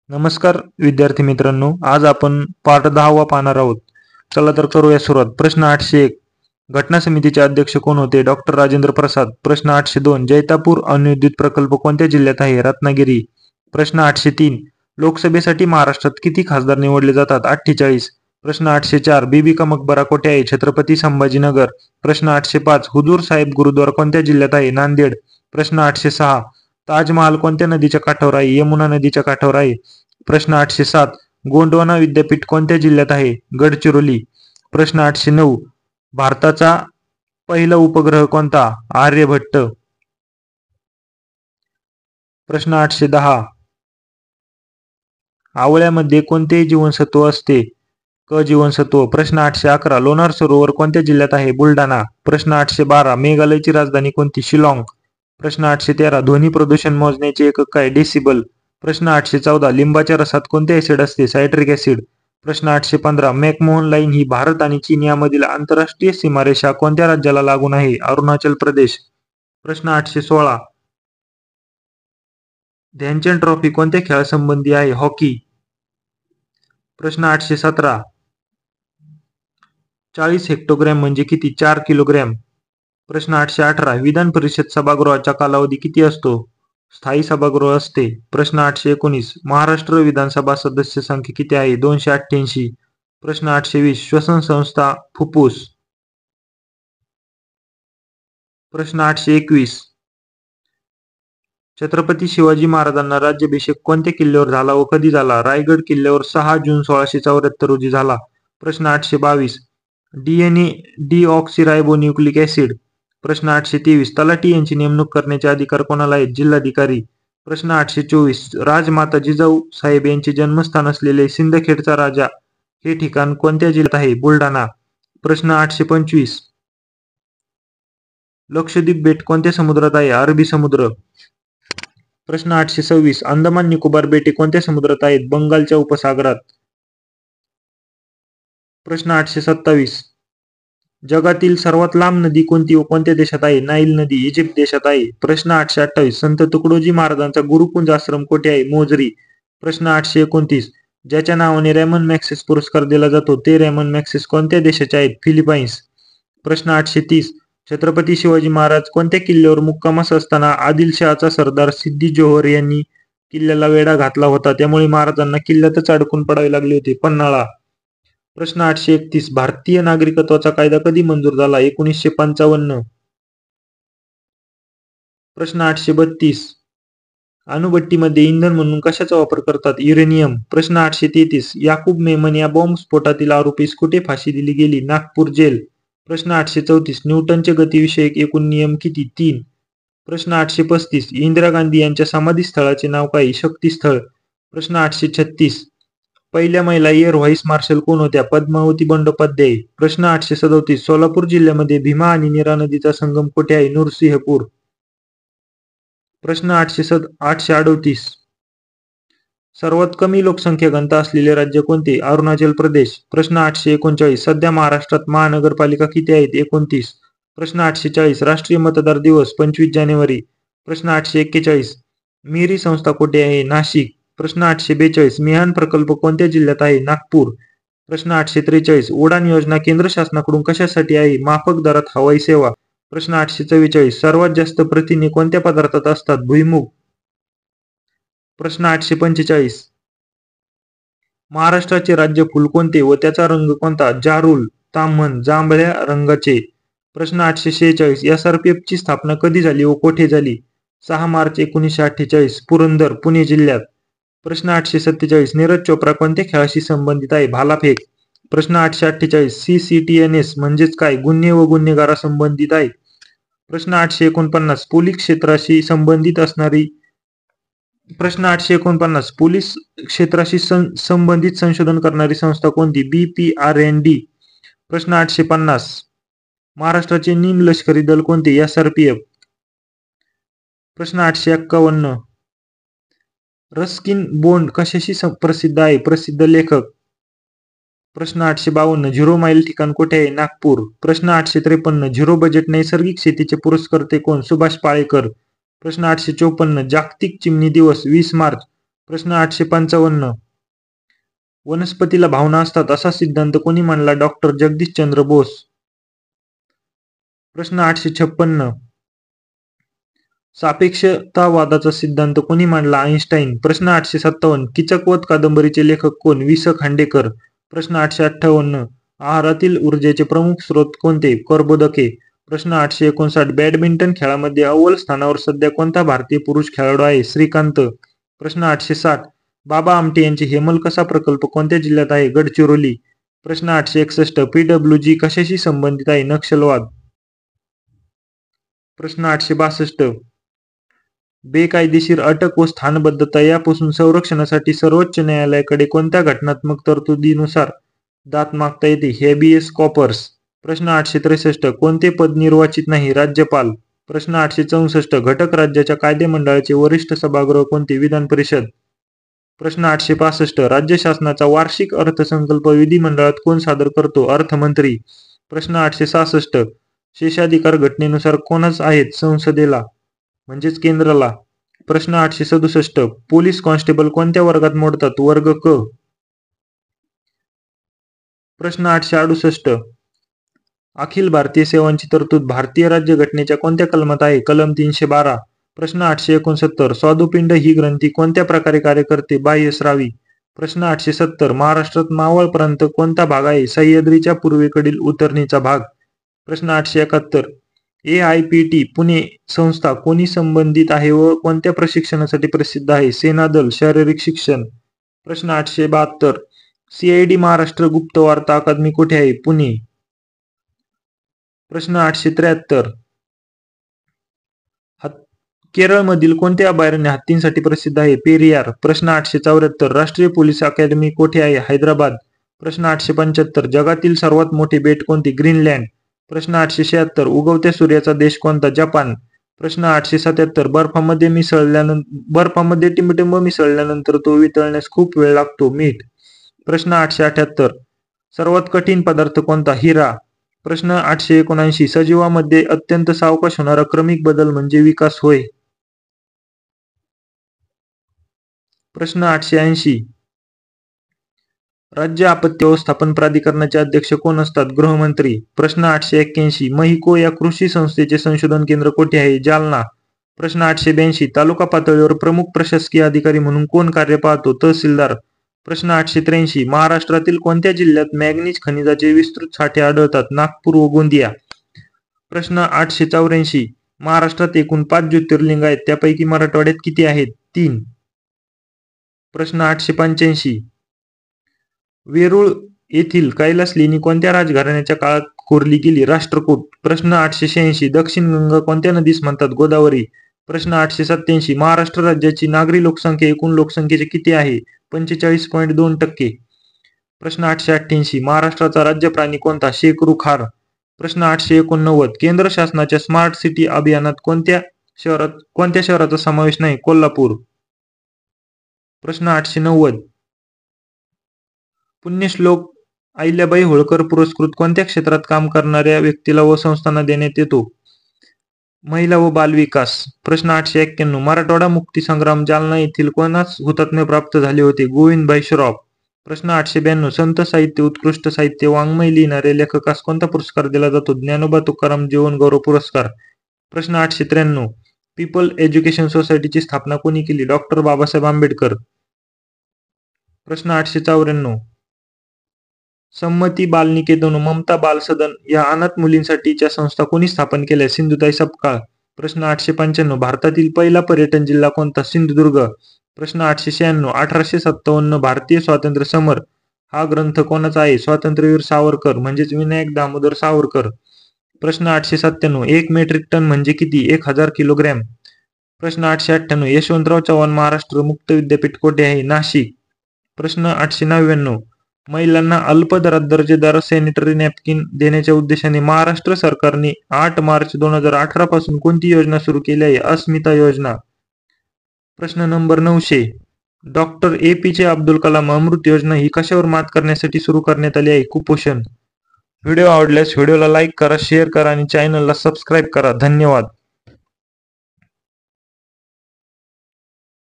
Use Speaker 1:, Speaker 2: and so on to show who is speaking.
Speaker 1: नमस्कार विद्यार्थी मित्रांनो, आज आपण पाठ 10वा पाहणार आहोत. चला तर करूया सुरुवात. प्रश्न 801. घटना समितीचे अध्यक्ष कोण होते? डॉक्टर राजेंद्र प्रसाद. प्रश्न 802. जैतापूर अणुविद्युत प्रकल्प कोणत्या जिल्ह्यात आहे? रत्नागिरी. प्रश्न 803. लोकसभेसाठी महाराष्ट्रात किती खासदार निवडले जातात? 48. प्रश्न 804. बीबी का मकबरा कोठे आहे? छत्रपती संभाजीनगर. प्रश्न 805. हुजूर साहेब गुरुद्वारा कोणत्या जिल्ह्यात आहे? नांदेड. प्रश्न 806. ताजमहाल कोणत्या नदीच्या काठावर आहे? यमुना नदीच्या काठावर आहे. प्रश्न 807. गोंडवाना विद्यापीठ कोणत्या जिल्ह्यात आहे? गडचिरोली. प्रश्न 809. भारताचा पहिला उपग्रह कोणता? आर्यभट्ट. प्रश्न 810. आवळ्यामध्ये कोणते जीवनसत्व असते? क जीवनसत्व. प्रश्न 811. लोणार सरोवर कोणत्या जिल्ह्यात आहे? बुलढाणा. प्रश्न 812. मेघालयची राजधानी कोणती? शिलाँग. प्रश्न 813. ध्वनी प्रदूषण मोजण्याचे एकक काय? डेसिबल. प्रश्न 814. लिंबाच्या रसात कोणते ऍसिड असते? Citric acid. प्रश्न 815. मॅकमोहन लाईन ही भारत आणि चीन यामधील आंतरराष्ट्रीय सीमारेषा कोणत्या राज्याला लागून आहे? अरुणाचल प्रदेश. प्रश्न 816. ध्यानचंद ट्रॉफी कोणत्या खेळासंबंधी आहे? हॉकी. प्रश्न 817. 40 हेक्टोग्रॅम म्हणजे किती? 4 किलोग्रॅम. प्रश्न 818. विधान परिषद सभागृहाचा कालावधी किती असतो? स्थायी सभागृह असते. प्रश्न 819. महाराष्ट्र विधानसभा सदस्य संख्या किती आहे? 288. प्रश्न 820. श्वसन संस्था फुफ्फुस. प्रश्न 821. छत्रपती शिवाजी महाराजांना राज्याभिषेक कोणत्या किल्ल्यावर झाला व कधी झाला? रायगड किल्ल्यावर 6 जून 1674 रोजी झाला. प्रश्न 822. DNA deoxyribonucleic acid. प्रश्न 823. तलाठी यांची नेमणूक करण्याचे अधिकार कोणाला आहेत? जिल्हाधिकारी. प्रश्न 824. राजमाता जिजाऊ साहेब यांचे जन्मस्थान असलेले सिंदखेडचा राजा हे ठिकाण कोणत्या जिल्ह्यात आहे? बुलढाणा. प्रश्न 825. लक्षद्वीप बेट कोणत्या समुद्रात आहे? अरबी समुद्र. प्रश्न 826. अंदमान निकोबार बेटे कोणत्या समुद्रात आहेत? बंगालच्या उपसागरात. प्रश्न 827. जगातील सर्वात लांब नदी कोणती व कोणत्या देशात आहे? नाईल नदी इजिप्त देशात आहे. प्रश्न 828. संत तुकडोजी महाराजांचा गुरुकुंज आश्रम कोठे आहे? मोजरी. प्रश्न 829. ज्याच्या नावाने रॅमन मॅग्सेस पुरस्कार दिला जातो ते रॅमन मॅग्सेस कोणत्या देशाचे आहेत? फिलिपाईन्स. प्रश्न 830. छत्रपती शिवाजी महाराज कोणत्या किल्ल्यावर मुक्कामास असताना आदिलशहाचा सरदार सिद्दी जोहर यांनी किल्ल्याला वेढा घातला होता, त्यामुळे महाराजांना किल्ल्यातच अडकून पडावे लागले होते? पन्हाळा. प्रश्न 831. भारतीय नागरिकत्वाचा कायदा कधी मंजूर झाला? 1955. प्रश्न 832. अणुभट्टीमध्ये इंधन म्हणून कशाचा वापर करतात? युरेनियम. प्रश्न 833. याकूब मेमन या बॉम्बस्फोटातील आरोपीस कुठे फाशी दिली गेली? नागपूर जेल. प्रश्न 834. न्यूटनचे गतिविषयक एकूण नियम किती? 3. प्रश्न 835. इंदिरा गांधी यांच्या समाधीस्थळाचे नाव काय? शक्तीस्थळ. प्रश्न 836. पहिल्या महिला एअर व्हाईस मार्शल कोण होत्या? पद्मावती बंडोपाध्याय. प्रश्न 837. सोलापूर जिल्ह्यामध्ये भीमा आणि नीरा नदीचा संगम कुठे आहे? नृसिंहपूर. प्रश्न 838. सर्वात कमी लोकसंख्या घनता असलेले राज्य कोणते? अरुणाचल प्रदेश. प्रश्न 839. सध्या महाराष्ट्रात महानगरपालिका किती आहेत? 29. प्रश्न 840. राष्ट्रीय मतदार दिवस 25 जानेवारी. प्रश्न 841. मिरी संस्था कुठे आहे? नाशिक. प्रश्न 842. मिहान प्रकल्प कोणत्या जिल्ह्यात आहे? नागपूर. प्रश्न 843. उडान योजना केंद्र शासनाकडून कशासाठी आहे? माफक दरात हवाई सेवा. प्रश्न 844. सर्वात जास्त प्रथिने कोणत्या पदार्थात असतात? भुईमूग. प्रश्न 845. महाराष्ट्राचे राज्य फूल कोणते व त्याचा रंग कोणता? जारूल, ताम्हण, जांभळ्या रंगाचे. प्रश्न 846. एसआरपीएफची स्थापना कधी झाली व कोठे झाली? 6 मार्च 1948. पुरंदर, पुणे जिल्ह्यात. प्रश्न 847. नीरज चोप्रा कोणत्या खेळाशी संबंधित आहे? भालाफेक. प्रश्न 848. सीसीटीएनएस म्हणजेच काय? गुन्हे व गुन्हेगारासंबंधित आहे. प्रश्न 849. पोलीस क्षेत्राशी संबंधित असणारी प्रश्न 849. पोलीस क्षेत्राशी संबंधित संशोधन करणारी संस्था कोणती? BPRND. प्रश्न 850. महाराष्ट्राचे निमलष्करी दल कोणते? एसआरपीएफ. प्रश्न 851. रस्किन बॉन्ड कशाशी प्रसिद्ध आहे? प्रसिद्ध लेखक. प्रश्न 852. झिरो माईल ठिकाण कुठे आहे? नागपूर. प्रश्न 853. झिरो बजेट नैसर्गिक शेतीचे पुरस्कर्ते कोण? सुभाष पाळेकर. प्रश्न 854. जागतिक चिमणी दिवस 20 मार्च प्रश्न 855. वनस्पतीला भावना असतात असा सिद्धांत कोणी मांडला? डॉक्टर जगदीशचंद्र बोस. प्रश्न 856. सापेक्षतावादाचा सिद्धांत कोणी मांडला? आइन्स्टाईन. प्रश्न 857. कीचकवध कादंबरीचे लेखक कोण? वि. स. खांडेकर. प्रश्न 858. आहारातील ऊर्जेचे प्रमुख स्रोत कोणते? कर्बोदके. प्रश्न 859. बॅडमिंटन खेळामध्ये अव्वल स्थानावर सध्या कोणता भारतीय पुरुष खेळाडू आहे? श्रीकांत. प्रश्न 860. बाबा आमटे यांचे हेमलकसा प्रकल्प कोणत्या जिल्ह्यात आहे? गडचिरोली. प्रश्न 861. PWG कशाशी संबंधित आहे? नक्षलवाद. प्रश्न 862. बेकायदेशीर अटक व स्थानबद्धता यापासून संरक्षणासाठी सर्वोच्च न्यायालयाकडे कोणत्या घटनात्मक तरतुदीनुसार दाद मागता येते? Habeas corpus. प्रश्न 863. कोणते पद निर्वाचित नाही? राज्यपाल. प्रश्न 864. घटक राज्याच्या कायदेमंडळाचे वरिष्ठ सभागृह कोणते? विधान परिषद. प्रश्न 865. राज्य शासनाचा वार्षिक अर्थसंकल्प विधिमंडळात कोण सादर करतो? अर्थमंत्री. प्रश्न 866. शेषाधिकार घटनेनुसार कोणाच आहेत? संसदेला म्हणजेच केंद्राला. प्रश्न 867. पोलीस कॉन्स्टेबल कोणत्या वर्गात मोडतात? वर्ग क. प्रश्न 868. अखिल भारतीय सेवांची तरतूद भारतीय राज्यघटनेच्या कोणत्या कलमात आहे? कलम 312. प्रश्न 869. स्वादुपिंड ही ग्रंथी कोणत्या प्रकारे कार्य करते? बाह्यस्रावी. प्रश्न 870. महाराष्ट्रात मावळ प्रांत कोणता भाग आहे? सह्याद्रीच्या पूर्वेकडील उतरणीचा भाग. प्रश्न 871. AIPT पुणे संस्था कोणी संबंधित आहे व कोणत्या प्रशिक्षणासाठी प्रसिद्ध आहे? सेनादल. शारीरिक शिक्षण. प्रश्न 872. CID महाराष्ट्र गुप्त वार्ता अकादमी कुठे आहे? पुणे. प्रश्न 873. केरळमधील कोणते अभयारण्य हत्तींसाठी प्रसिद्ध आहे? पेरियार. प्रश्न 874. राष्ट्रीय पोलीस अकादमी कोठे आहे? हैदराबाद. प्रश्न 875. जगातील सर्वात मोठे बेट कोणते? ग्रीनलँड. प्रश्न 876. उगवत्या सूर्याचा देश कोणता? जपान. प्रश्न 877. बर्फामध्ये टिंबटिंब मिसळल्यानंतर तो वितळण्यास खूप वेळ लागतो. मीठ. प्रश्न 878. सर्वात कठीण पदार्थ कोणता? हिरा. प्रश्न 879. सजीवामध्ये अत्यंत सावकाश होणारा क्रमिक बदल म्हणजे विकास होय. प्रश्न 880. राज्य आपत्ती व्यवस्थापन प्राधिकरणाचे अध्यक्ष कोण असतात? गृहमंत्री. प्रश्न 881. महिको या कृषी संस्थेचे संशोधन केंद्र कोठे आहे? जालना. प्रश्न 882. तालुका पातळीवर प्रमुख प्रशासकीय अधिकारी म्हणून कोण कार्य पाहतो? तहसीलदार. प्रश्न 883. महाराष्ट्रातील कोणत्या जिल्ह्यात मॅंगनीज खनिजाचे विस्तृत साठे आढळतात? नागपूर व गोंदिया. प्रश्न 884. महाराष्ट्रात एकूण 5 ज्योतिर्लिंग आहेत, त्यापैकी मराठवाड्यात किती आहेत? 3. प्रश्न 885. वेरूळ येथील कैलास लेणी कोणत्या राजघराण्याच्या काळात कोरली गेली? राष्ट्रकूट. प्रश्न 886. दक्षिण गंगा कोणत्या नदीस म्हणतात? गोदावरी. प्रश्न 887. महाराष्ट्र राज्याची नागरी लोकसंख्या एकूण लोकसंख्येचे किती आहे? 45.2%. प्रश्न 888. महाराष्ट्राचा राज्य प्राणी कोणता? शेकरू खार. प्रश्न 889. केंद्र शासनाच्या स्मार्ट सिटी अभियानात कोणत्या शहराचा समावेश नाही? कोल्हापूर. प्रश्न 890. पुण्यश्लोक अहिल्याबाई होळकर पुरस्कृत कोणत्या क्षेत्रात काम करणाऱ्या व्यक्तीला व संस्थांना देण्यात येतो? महिला व बालविकास. प्रश्न 891. मराठवाडा मुक्ती संग्राम जालना येथील कोणास हुतात्म्य प्राप्त झाले होते? गोविंदभाई श्रॉफ. प्रश्न 892. संत साहित्य, उत्कृष्ट साहित्य, वाङ्मय लिहिणाऱ्या लेखकास कोणता पुरस्कार दिला जातो? ज्ञानोबा तुकाराम जीवन गौरव पुरस्कार. प्रश्न 893. पीपल एज्युकेशन सोसायटीची स्थापना कोणी केली? डॉक्टर बाबासाहेब आंबेडकर. प्रश्न 894. संमती बालनिकेतन, ममता बालसदन या अनाथ मुलींसाठीच्या संस्था कोणी स्थापन केल्या? सिंधुताई सपकाळ. प्रश्न 895. भारतातील पहिला पर्यटन जिल्हा कोणता? सिंधुदुर्ग. प्रश्न 896. 1857 भारतीय स्वातंत्र्य समर हा ग्रंथ कोणाचा आहे? स्वातंत्र्यवीर सावरकर म्हणजेच विनायक दामोदर सावरकर. प्रश्न 897. 1 मेट्रिक टन म्हणजे किती? 1000 किलोग्रॅम. प्रश्न 898. यशवंतराव चव्हाण महाराष्ट्र मुक्त विद्यापीठ कोठे आहे? नाशिक. प्रश्न 899. महिलांना अल्प दरात दर्जेदार सॅनिटरी नॅपकिन देण्याच्या उद्देशाने महाराष्ट्र सरकारने 8 मार्च 2018 पासून कोणती योजना सुरू केली आहे? अस्मिता योजना. प्रश्न number 900. Doctor APJ Abdul Kalam Amrut योजना ही कशावर मात करण्यासाठी सुरू करण्यात आली आहे? कुपोषण. व्हिडिओ आवडल्यास व्हिडिओला लाईक करा, शेअर करा आणि चॅनलला सबस्क्राईब करा. धन्यवाद.